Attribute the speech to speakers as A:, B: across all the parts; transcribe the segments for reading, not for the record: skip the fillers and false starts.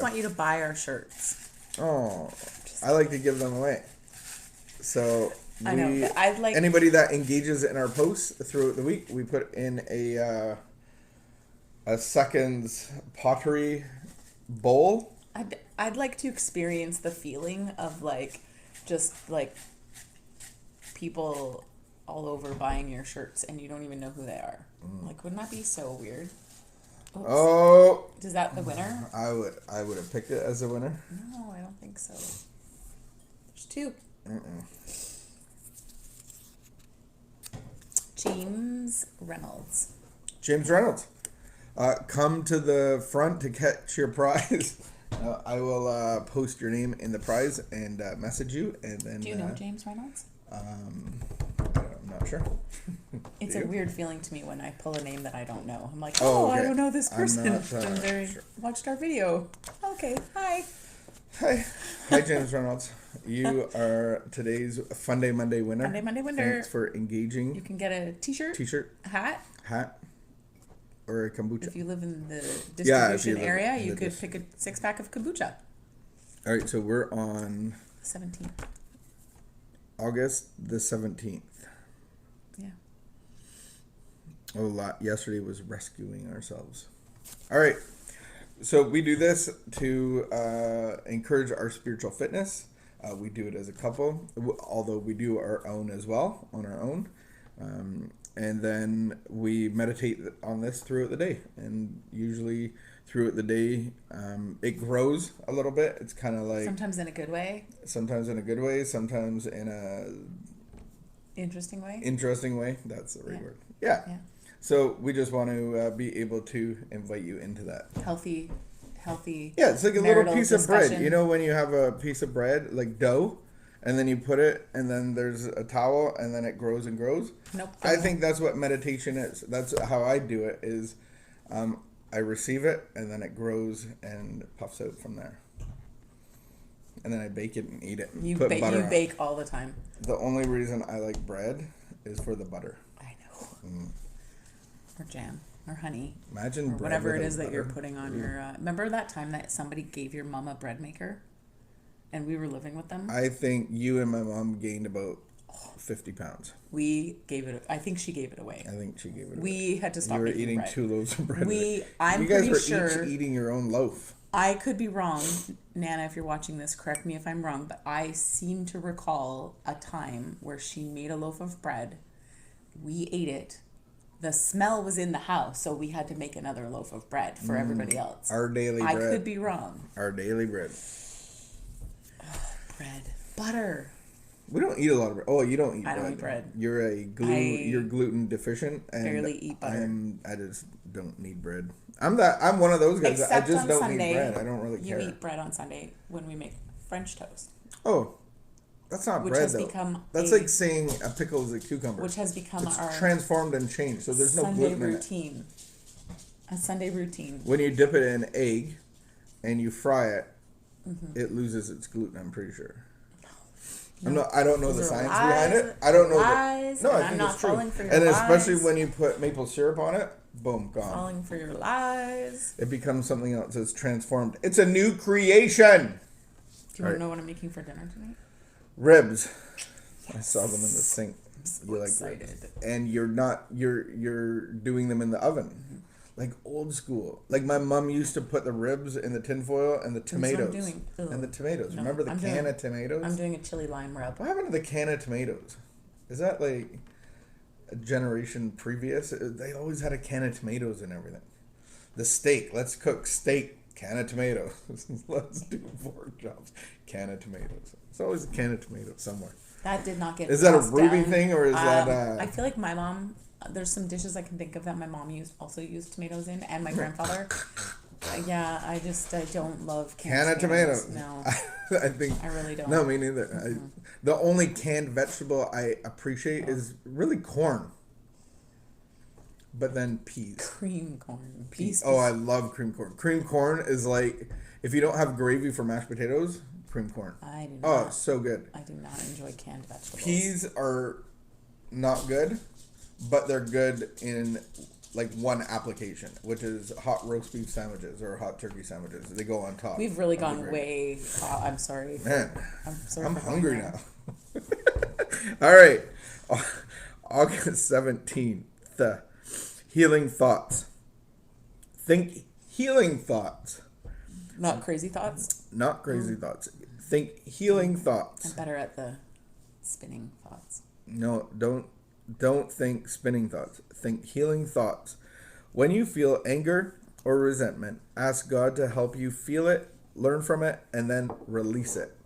A: want you to buy our shirts.
B: Oh, I like to give them away. So
A: I know. I'd like
B: anybody that engages in our posts throughout the week, we put in a seconds pottery bowl.
A: I'd like to experience the feeling of like just like people all over buying your shirts and you don't even know who they are. Like, wouldn't that be so weird? Oops.
B: Oh,
A: is that the winner?
B: I would have picked it as a winner.
A: No, I don't think so. There's two. James Reynolds.
B: James Reynolds, come to the front to catch your prize. I will post your name in the prize and message you, and then.
A: Do you know James Reynolds?
B: I'm not sure.
A: It's a weird feeling to me when I pull a name that I don't know. I'm like,
B: okay.
A: I don't know this person.
B: I'm not,
A: and they watched our video. Okay, hi.
B: Hi, James Reynolds. You are today's FundayMonday winner.
A: FundayMonday winner.
B: Thanks for engaging.
A: You can get a t-shirt, a hat,
B: or a kombucha.
A: If you live in the distribution area, you could pick a 6-pack of kombucha.
B: All right, so we're on
A: 17th.
B: August the 17th.
A: Yeah.
B: A lot. Yesterday was rescuing ourselves. All right. So we do this to encourage our spiritual fitness. We do it as a couple, although we do our own as well, on our own. And then we meditate on this throughout the day. And usually throughout the day, it grows a little bit. It's kind of like...
A: Sometimes in a good way.
B: Sometimes in a good way. Sometimes in a...
A: Interesting way.
B: Interesting way. That's the right word. Yeah. So we just want to be able to invite you into that.
A: Healthy.
B: Yeah, it's like a little piece of
A: discussion.
B: bread. You know when you have a piece of bread, like dough, and then you put it, and then there's a towel, and then it grows and grows?
A: Nope.
B: I think that's what meditation is. That's how I do it, is I receive it, and then it grows and puffs out from there. And then I bake it and eat it. And
A: you bake all the time.
B: The only reason I like bread is for the butter.
A: I know. Or jam. Or honey.
B: Imagine
A: or whatever it is that you're putting on your... remember that time that somebody gave your mom a bread maker? And we were living with them?
B: I think you and my mom gained about 50 pounds.
A: We gave it... I think she gave it away.
B: I think she gave it away.
A: We had to stop making bread.
B: You were eating 2 loaves of bread.
A: You
B: guys were each eating your own loaf.
A: I could be wrong. Nana, if you're watching this, correct me if I'm wrong, but I seem to recall a time where she made a loaf of bread. We ate it. The smell was in the house, so we had to make another loaf of bread for everybody else.
B: Our daily bread.
A: I could be wrong.
B: Our daily bread.
A: Oh, bread. Butter.
B: We don't eat a lot of bread. Oh, you don't eat bread.
A: I don't eat bread.
B: You're you're gluten deficient. And
A: barely eat butter.
B: I just don't need bread. I'm one of those guys.
A: Except
B: I just
A: on
B: don't
A: Sunday,
B: need bread. I don't really care.
A: You eat bread on Sunday when we make French toast.
B: Oh. That's not
A: which
B: bread,
A: has
B: though.
A: Become
B: That's like saying a pickle is a cucumber.
A: Which has become our
B: transformed and changed, so there's no
A: Sunday
B: gluten
A: routine. In it. A Sunday routine.
B: When you dip it in egg and you fry it, it loses its gluten, I'm pretty sure. No. I don't know the science behind it. I don't know.
A: Lies,
B: no, I
A: I'm
B: think
A: not
B: it's true.
A: falling for your
B: and
A: lies.
B: Especially when you put maple syrup on it, boom, gone.
A: Falling for your lies.
B: It becomes something else. It's transformed. It's a new creation.
A: Do you want to know what I'm making for dinner tonight?
B: Ribs.
A: Yes.
B: I saw them in the sink.
A: So excited.
B: Ribs. And you're doing them in the oven. Like old school. Like my mom used to put the ribs in the tinfoil and the tomatoes. And the tomatoes. No, Remember the can of tomatoes?
A: I'm doing a chili lime rub.
B: What happened to the can of tomatoes? Is that like a generation previous? They always had a can of tomatoes and everything. The steak. Let's cook steak. Can of tomatoes. Let's do pork chops. Can of tomatoes. It's always a can of tomatoes somewhere.
A: That did not get.
B: Is that a Ruby thing or is that?
A: I feel like my mom. There's some dishes I can think of that my mom also used tomatoes in, and my grandfather. Yeah, I don't love
B: can of tomatoes.
A: No,
B: I think
A: I really don't.
B: No, me neither. Mm-hmm. The only canned vegetable I appreciate is really corn. But then peas.
A: Cream corn. Peas.
B: Oh, I love cream corn. Cream corn is like, if you don't have gravy for mashed potatoes, cream corn.
A: I do not.
B: Oh, so good.
A: I do not enjoy canned vegetables.
B: Peas are not good, but they're good in like one application, which is hot roast beef sandwiches or hot turkey sandwiches. They go on top.
A: We've really gone way. I'm sorry.
B: Man,
A: I'm sorry.
B: I'm
A: for
B: hungry
A: going
B: now. All right. August 17th. Healing thoughts. Think healing thoughts.
A: Not crazy thoughts.
B: Not crazy thoughts. Think healing thoughts.
A: I'm better at the spinning thoughts.
B: No, don't think spinning thoughts. Think healing thoughts. When you feel anger or resentment, ask God to help you feel it, learn from it, and then release it.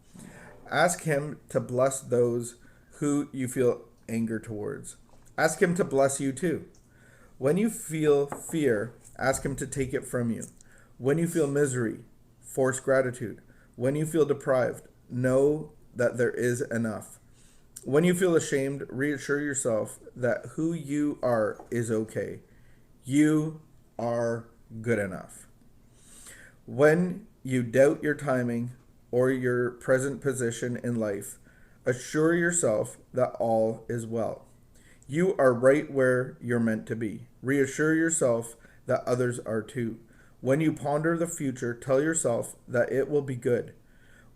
B: Ask Him to bless those who you feel anger towards. Ask Him to bless you too. When you feel fear, ask Him to take it from you. When you feel misery, force gratitude. When you feel deprived, know that there is enough. When you feel ashamed, reassure yourself that who you are is okay. You are good enough. When you doubt your timing or your present position in life, assure yourself that all is well. You are right where you're meant to be. Reassure yourself that others are too. When you ponder the future, tell yourself that it will be good.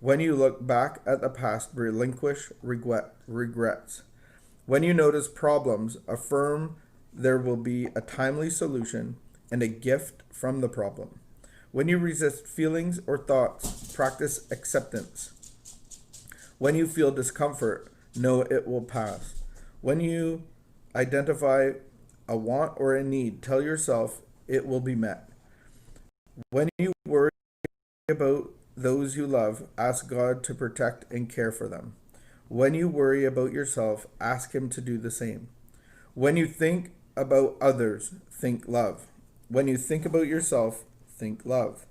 B: When you look back at the past, relinquish regrets. When you notice problems, affirm there will be a timely solution and a gift from the problem. When you resist feelings or thoughts, practice acceptance. When you feel discomfort, know it will pass. When you identify a want or a need, tell yourself it will be met. When you worry about those you love, ask God to protect and care for them. When you worry about yourself, ask Him to do the same. When you think about others, think love. When you think about yourself, think love.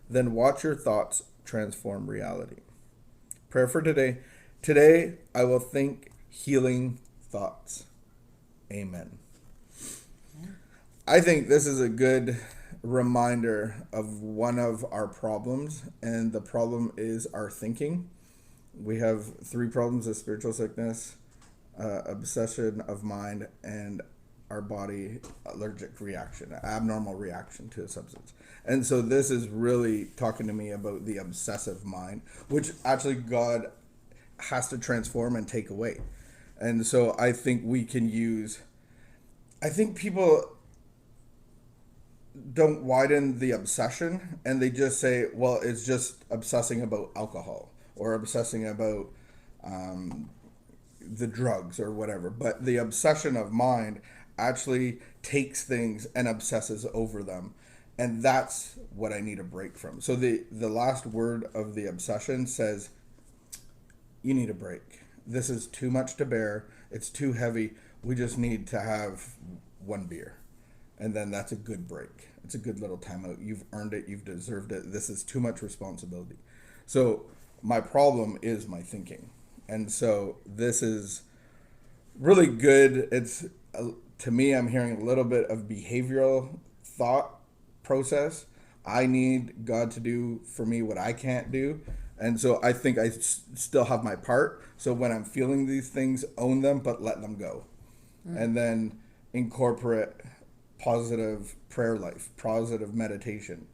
B: Then watch your thoughts transform reality. Prayer for today. Today, I will think healing thoughts. Amen. I think this is a good reminder of one of our problems, and the problem is our thinking. We have 3 problems of spiritual sickness, obsession of mind, and our body allergic reaction, abnormal reaction to a substance. And so this is really talking to me about the obsessive mind, which actually God has to transform and take away. And so I think we can use, I think people don't widen the obsession and they just say, well, it's just obsessing about alcohol or obsessing about the drugs or whatever. But the obsession of mind actually takes things and obsesses over them. And that's what I need a break from. So the last word of the obsession says, you need a break. This is too much to bear. It's too heavy. We just need to have one beer. And then that's a good break. It's a good little timeout. You've earned it. You've deserved it. This is too much responsibility. So my problem is my thinking. And so this is really good. It's, to me, I'm hearing a little bit of behavioral thought process. I need God to do for me what I can't do. And so I think I still have my part. So when I'm feeling these things, own them, but let them go. And then incorporate positive prayer life, positive meditation,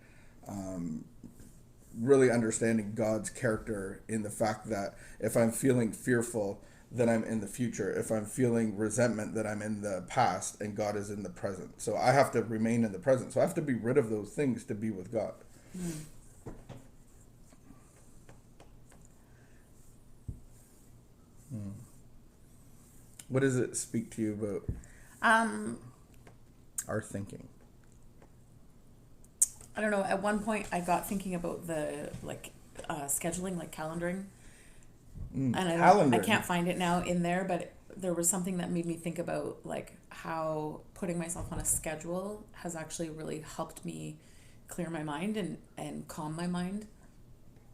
B: really understanding God's character in the fact that if I'm feeling fearful, then I'm in the future. If I'm feeling resentment, then I'm in the past, and God is in the present. So I have to remain in the present. So I have to be rid of those things to be with God. What does it speak to you about our thinking?
A: I don't know. At one point, I got thinking about the scheduling, like calendaring, and I can't find it now in there. But there was something that made me think about like how putting myself on a schedule has actually really helped me clear my mind and calm my mind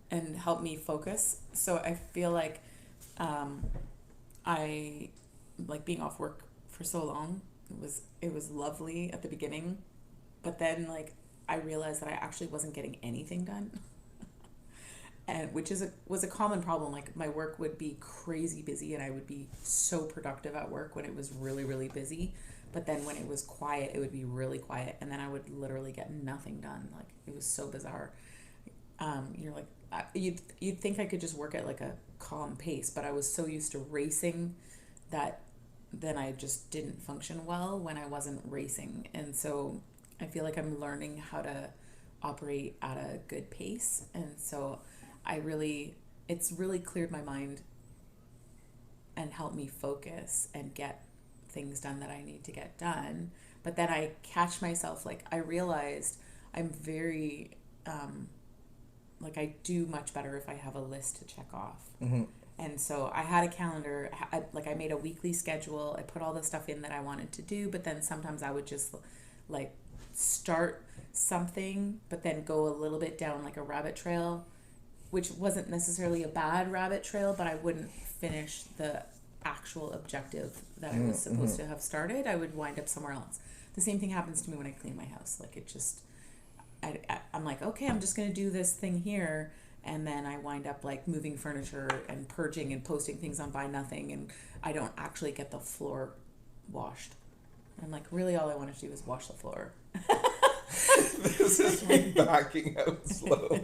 A: and help me focus. So I feel like I like being off work for so long. It was lovely at the beginning, but then like I realized that I actually wasn't getting anything done. And which was a common problem. Like my work would be crazy busy and I would be so productive at work when it was really, really busy. But then when it was quiet, it would be really quiet, and then I would literally get nothing done. Like, it was so bizarre. You're like, you'd think I could just work at like a calm pace, but I was so used to racing that then I just didn't function well when I wasn't racing. And so I feel like I'm learning how to operate at a good pace. And so it's really cleared my mind and helped me focus and get things done that I need to get done. But then I catch myself, like, I realized I'm very, like, I do much better if I have a list to check off.
B: Mm-hmm.
A: And so I had a calendar, I made a weekly schedule. I put all the stuff in that I wanted to do, but then sometimes I would just like start something, but then go a little bit down like a rabbit trail, which wasn't necessarily a bad rabbit trail, but I wouldn't finish the actual objective that I was supposed to have started. I would wind up somewhere else. The same thing happens to me when I clean my house. Like, it just, I'm like, okay, I'm just going to do this thing here. And then I wind up like moving furniture and purging and posting things on Buy Nothing, and I don't actually get the floor washed. I'm like, really, all I want to do is wash the floor.
B: This is me backing out slow.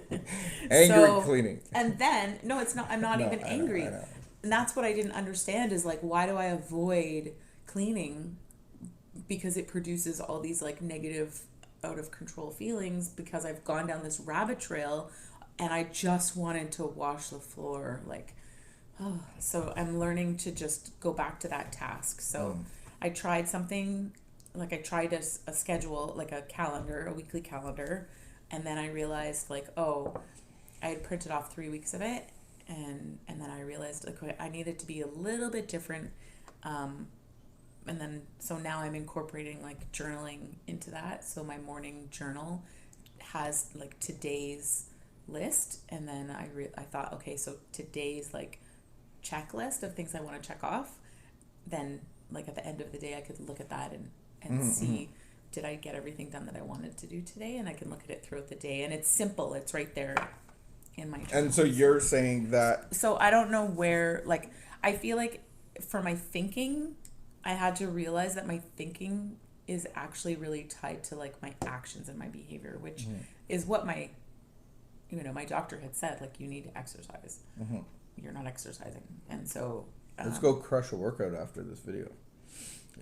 B: Angry cleaning.
A: And then, no, it's not, I'm not even angry.
B: I know.
A: And that's what I didn't understand is like, why do I avoid cleaning? Because it produces all these like negative, out of control feelings, because I've gone down this rabbit trail and I just wanted to wash the floor. Like, oh, so I'm learning to just go back to that task. So I tried something, like I tried a schedule, like a calendar, a weekly calendar. And then I realized like, oh, I had printed off 3 weeks of it. And then I realized like I needed to be a little bit different. And then, so now I'm incorporating like journaling into that. So my morning journal has like today's list. And then I thought, okay, so today's like checklist of things I want to check off. Then like at the end of the day, I could look at that and see, did I get everything done that I wanted to do today? And I can look at it throughout the day. And it's simple. It's right there in my journal.
B: And so you're saying that...
A: So I don't know where, like, I feel like for my thinking, I had to realize that my thinking is actually really tied to like my actions and my behavior, which is what my doctor had said, like, you need to exercise. You're not exercising. And so
B: let's go crush a workout after this video.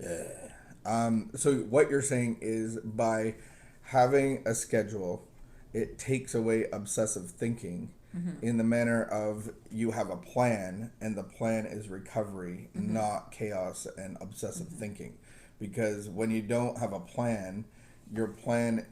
B: Yeah. So what you're saying is by having a schedule, it takes away obsessive thinking in the manner of you have a plan, and the plan is recovery, not chaos and obsessive thinking. Because when you don't have a plan, your plan,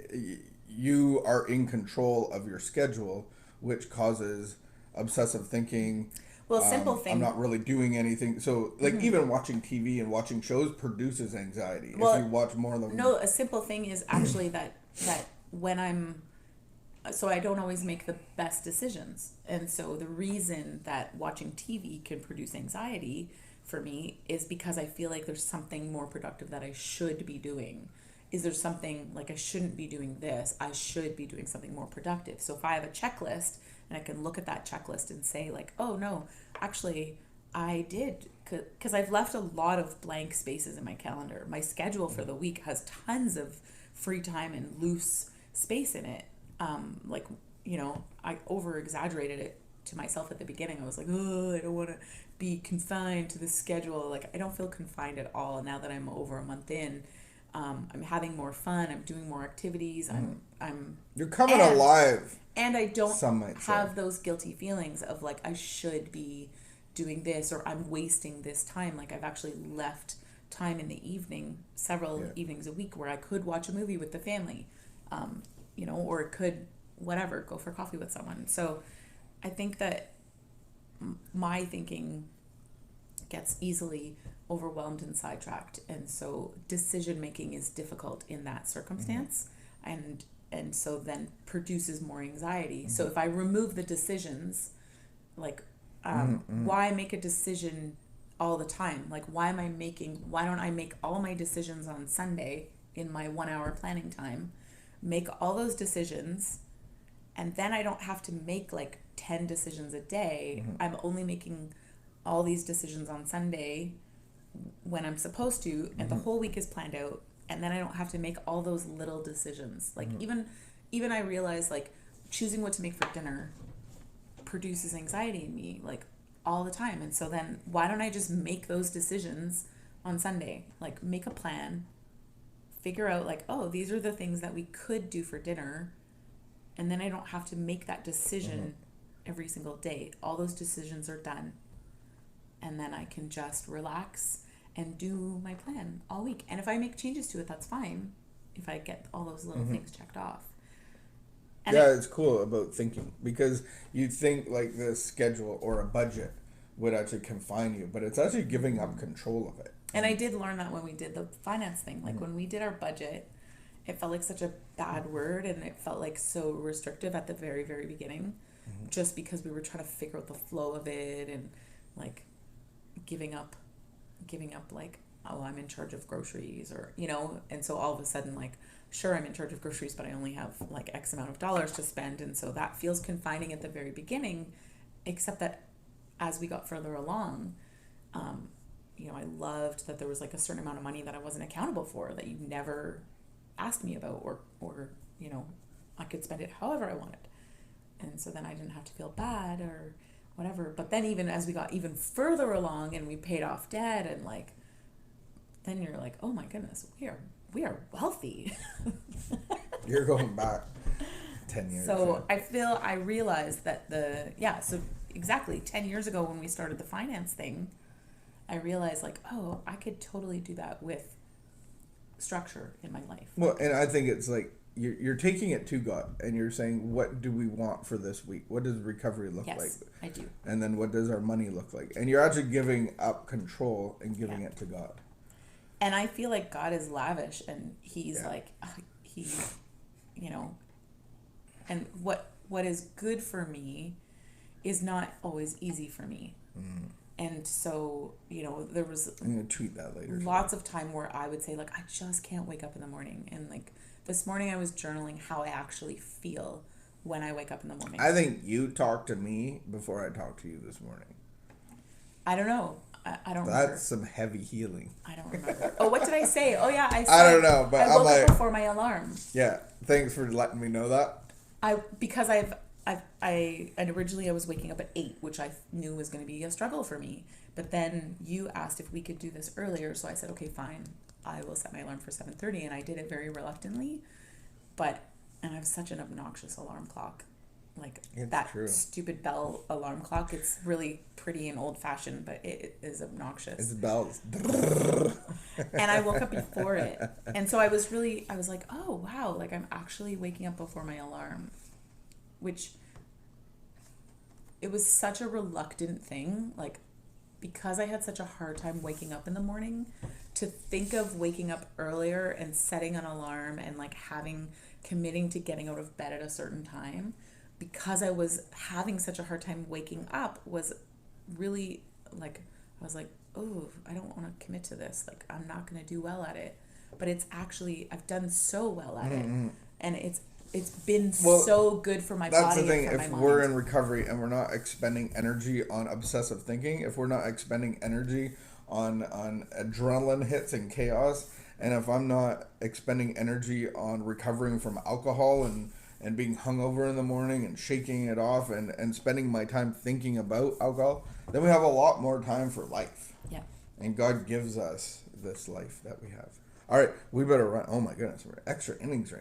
B: you are in control of your schedule, which causes obsessive thinking.
A: Well, simple thing.
B: I'm not really doing anything. So, like, even watching TV and watching shows produces anxiety.
A: Well,
B: if you watch more of them.
A: No, a simple thing is actually that when so I don't always make the best decisions. And so the reason that watching TV can produce anxiety for me is because I feel like there's something more productive that I should be doing. Is there something like I shouldn't be doing this? I should be doing something more productive. So if I have a checklist and I can look at that checklist and say like, oh no, actually I did, because I've left a lot of blank spaces in my calendar. My schedule for the week has tons of free time and loose space in it. Like, I over exaggerated it to myself at the beginning. I was like, oh, I don't want to be confined to the schedule. Like, I don't feel confined at all. Now that I'm over a month in, I'm having more fun. I'm doing more activities.
B: You're coming alive.
A: And I don't have
B: say.
A: those guilty feelings of like, I should be doing this, or I'm wasting this time. Like, I've actually left time in the evening, several evenings a week, where I could watch a movie with the family, or it could, whatever, go for coffee with someone. So I think that my thinking gets easily overwhelmed and sidetracked. And so decision making is difficult in that circumstance. And so then produces more anxiety. So if I remove the decisions, like, why make a decision all the time? Like, why don't I make all my decisions on Sunday in my 1 hour planning time, make all those decisions, and then I don't have to make like 10 decisions a day. I'm only making all these decisions on Sunday, when I'm supposed to, and the whole week is planned out, and then I don't have to make all those little decisions. Like even I realize like choosing what to make for dinner produces anxiety in me like all the time. And so then why don't I just make those decisions on Sunday? Like make a plan, figure out like, oh, these are the things that we could do for dinner, and then I don't have to make that decision every single day. All those decisions are done. And then I can just relax and do my plan all week. And if I make changes to it, that's fine. If I get all those little things checked off. And
B: it's cool about thinking, because you think like the schedule or a budget would actually confine you, but it's actually giving up control of it.
A: And I did learn that when we did the finance thing. Like when we did our budget, it felt like such a bad word, and it felt like so restrictive at the very, very beginning, just because we were trying to figure out the flow of it, and like giving up like, oh, I'm in charge of groceries, or and so all of a sudden like, sure, I'm in charge of groceries, but I only have like X amount of dollars to spend, and so that feels confining at the very beginning, except that as we got further along, I loved that there was like a certain amount of money that I wasn't accountable for, that you never asked me about, or I could spend it however I wanted, and so then I didn't have to feel bad or whatever. But then even as we got even further along and we paid off debt, and like then you're like, oh my goodness, we are wealthy.
B: You're going back 10 years.
A: So I realized that so exactly 10 years ago when we started the finance thing, I realized like, oh, I could totally do that with structure in my life.
B: Well, and I think it's like you're taking it to God, and you're saying, what do we want for this week? What does recovery look like?
A: Yes, I do.
B: And then what does our money look like? And you're actually giving up control and giving it to God.
A: And I feel like God is lavish, and he's like, and what is good for me is not always easy for me. And so, there was
B: I'm going to tweet that later.
A: Lots of time where I would say like, I just can't wake up in the morning. And like this morning I was journaling how I actually feel when I wake up in the morning.
B: I think you talked to me before I talked to you this morning.
A: I don't know. I don't remember.
B: That's some heavy healing.
A: I don't remember. Oh, what did I say? Oh, yeah. I
B: don't know, but
A: I woke up before my alarm.
B: Yeah. Thanks for letting me know that.
A: Because originally I was waking up at 8, which I knew was going to be a struggle for me. But then you asked if we could do this earlier. So I said, okay, fine. I will set my alarm for 7:30. And I did it very reluctantly. And I have such an obnoxious alarm clock. Like
B: it's
A: that
B: true.
A: Stupid bell alarm clock. It's really pretty and old fashioned, but it is obnoxious.
B: It's bells.
A: And I woke up before it. And so I was like, oh wow, like I'm actually waking up before my alarm, which it was such a reluctant thing, like because I had such a hard time waking up in the morning, to think of waking up earlier and setting an alarm and like committing to getting out of bed at a certain time, because I was having such a hard time waking up, was really like, I was like, oh, I don't want to commit to this. Like, I'm not going to do well at it. But it's actually, I've done so well at it. And it's been so good for my body.
B: That's the thing.
A: And for
B: If
A: my
B: we're
A: mind.
B: in recovery and we're not expending energy on obsessive thinking, if we're not expending energy on adrenaline hits and chaos, and if I'm not expending energy on recovering from alcohol and being hungover in the morning and shaking it off and spending my time thinking about alcohol, then we have a lot more time for life.
A: Yeah.
B: And God gives us this life that we have. All right, we better run. Oh my goodness, we're extra innings right